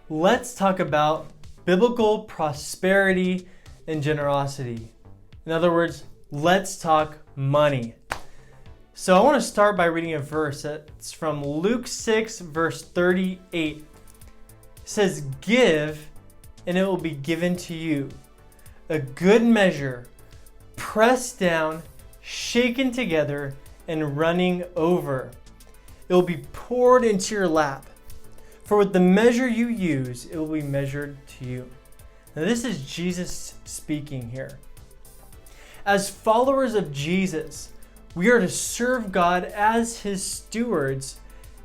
let's talk about biblical prosperity and generosity. In other words, let's talk money. So I want to start by reading a verse that's from Luke 6, verse 38. It says, "Give, and it will be given to you. A good measure, pressed down, shaken together, and running over. It will be poured into your lap. For with the measure you use, it will be measured to you." Now this is Jesus speaking here. As followers of Jesus, we are to serve God as His stewards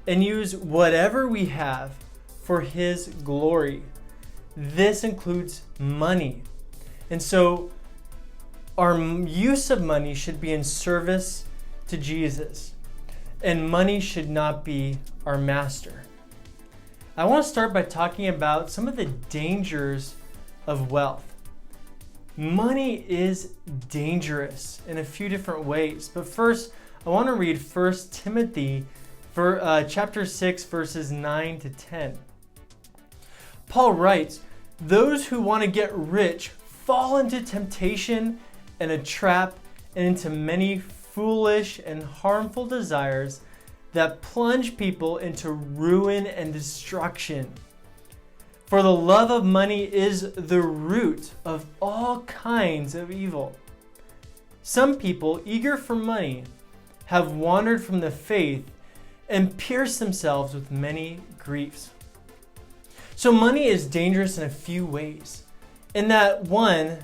and use whatever we have for His glory. This includes money. And so our use of money should be in service to Jesus. And money should not be our master. I want to start by talking about some of the dangers of wealth. Money is dangerous in a few different ways. But first, I want to read 1 Timothy chapter 6, verses 9 to 10. Paul writes, "Those who want to get rich fall into temptation and a trap and into many foolish and harmful desires that plunge people into ruin and destruction. For the love of money is the root of all kinds of evil. Some people, eager for money, have wandered from the faith and pierced themselves with many griefs." So money is dangerous in a few ways. In that, one,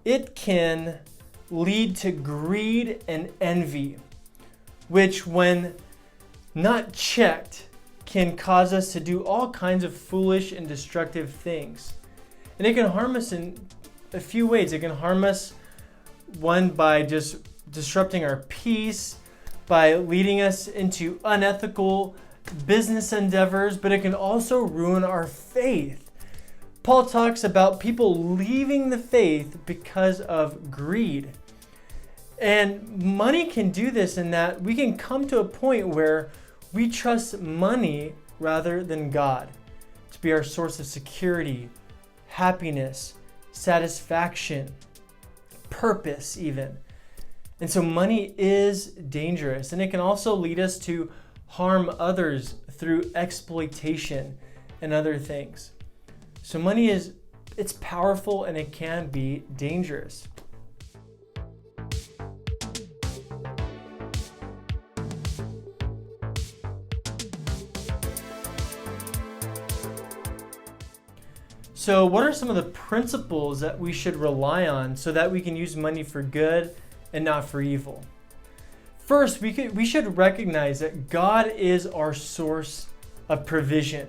it can lead to greed and envy, which when not checked can cause us to do all kinds of foolish and destructive things. And it can harm us in a few ways. It can harm us, one, by just disrupting our peace, by leading us into unethical business endeavors, but it can also ruin our faith. Paul talks about people leaving the faith because of greed. And money can do this in that we can come to a point where we trust money rather than God to be our source of security, happiness, satisfaction, purpose even. And so money is dangerous, and it can also lead us to harm others through exploitation and other things. So money it's powerful and it can be dangerous. So what are some of the principles that we should rely on so that we can use money for good and not for evil? First, we should recognize that God is our source of provision.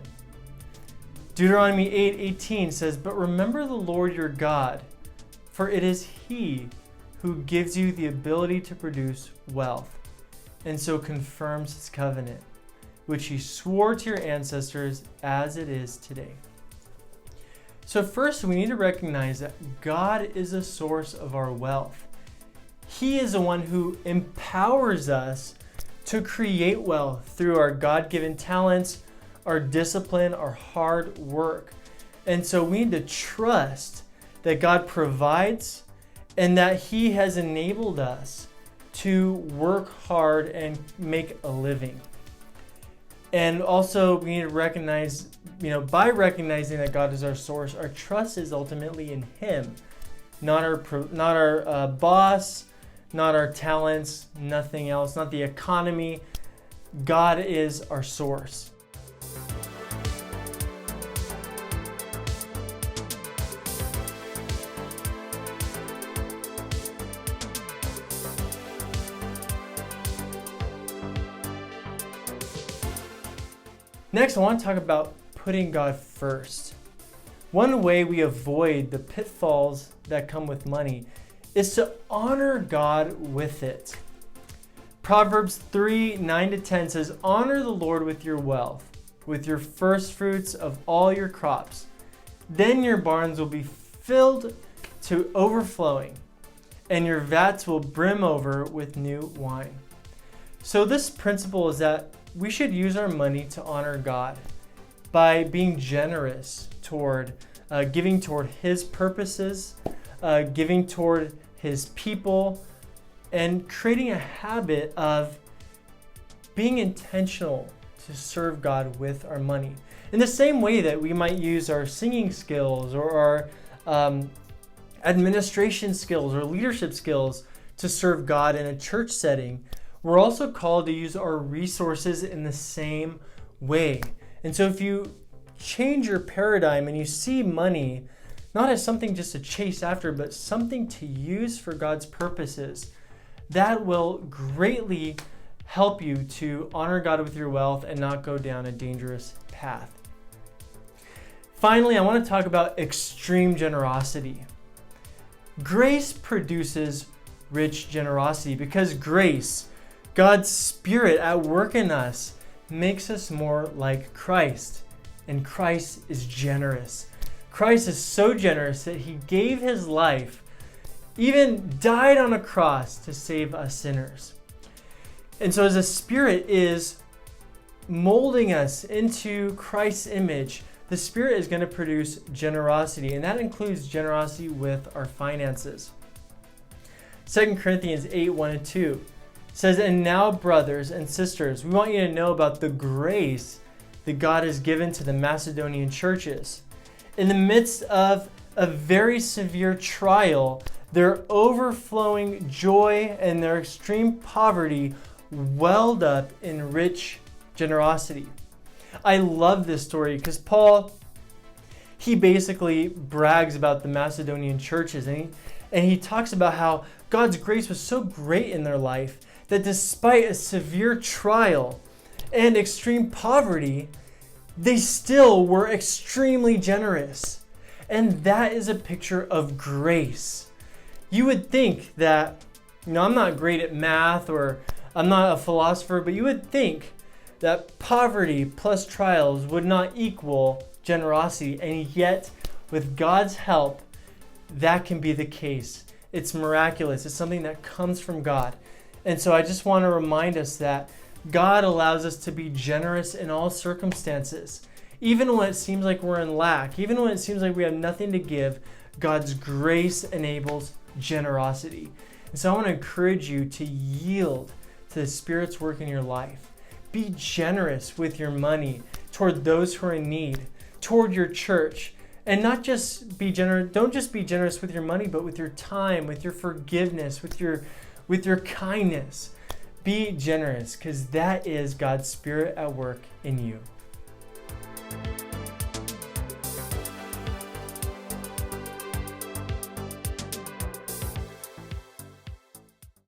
Deuteronomy 8:18 says, "But remember the Lord your God, for it is He who gives you the ability to produce wealth, and so confirms His covenant, which He swore to your ancestors as it is today." So first, we need to recognize that God is a source of our wealth. He is the one who empowers us to create wealth through our God-given talents, our discipline, our hard work. And so we need to trust that God provides and that He has enabled us to work hard and make a living. And also we need to recognize, by recognizing that God is our source, our trust is ultimately in Him, not our boss, not our talents, nothing else, not the economy. God is our source. Next, I want to talk about putting God first. One way we avoid the pitfalls that come with money is to honor God with it. Proverbs 3:9-10 says, "Honor the Lord with your wealth, with your first fruits of all your crops. Then your barns will be filled to overflowing, and your vats will brim over with new wine." So this principle is that we should use our money to honor God. by being generous toward giving toward His purposes, giving toward His people, and creating a habit of being intentional to serve God with our money. In the same way that we might use our singing skills or our administration skills or leadership skills to serve God in a church setting, we're also called to use our resources in the same way. And so if you change your paradigm and you see money not as something just to chase after, but something to use for God's purposes, that will greatly help you to honor God with your wealth and not go down a dangerous path. Finally, I want to talk about extreme generosity. Grace produces rich generosity because grace, God's Spirit at work in us, makes us more like Christ. And Christ is generous. Christ is so generous that He gave His life, even died on a cross to save us sinners. And so as the Spirit is molding us into Christ's image, the Spirit is going to produce generosity, and that includes generosity with our finances. 2 Corinthians 8:1-2 says, "And now, brothers and sisters, we want you to know about the grace that God has given to the Macedonian churches. In the midst of a very severe trial, their overflowing joy and their extreme poverty welled up in rich generosity." I love this story because Paul, he basically brags about the Macedonian churches, and he talks about how God's grace was so great in their life that despite a severe trial and extreme poverty, they still were extremely generous. And that is a picture of grace. You would think that, I'm not great at math or I'm not a philosopher, but you would think that poverty plus trials would not equal generosity. And yet, with God's help, that can be the case. It's miraculous. It's something that comes from God. And so I just want to remind us that God allows us to be generous in all circumstances. Even when it seems like we're in lack, even when it seems like we have nothing to give, God's grace enables generosity. And so I want to encourage you to yield to the Spirit's work in your life. Be generous with your money toward those who are in need, toward your church. And not just be generous, don't just be generous with your money, but with your time, with your forgiveness, with your kindness. Be generous, because that is God's Spirit at work in you.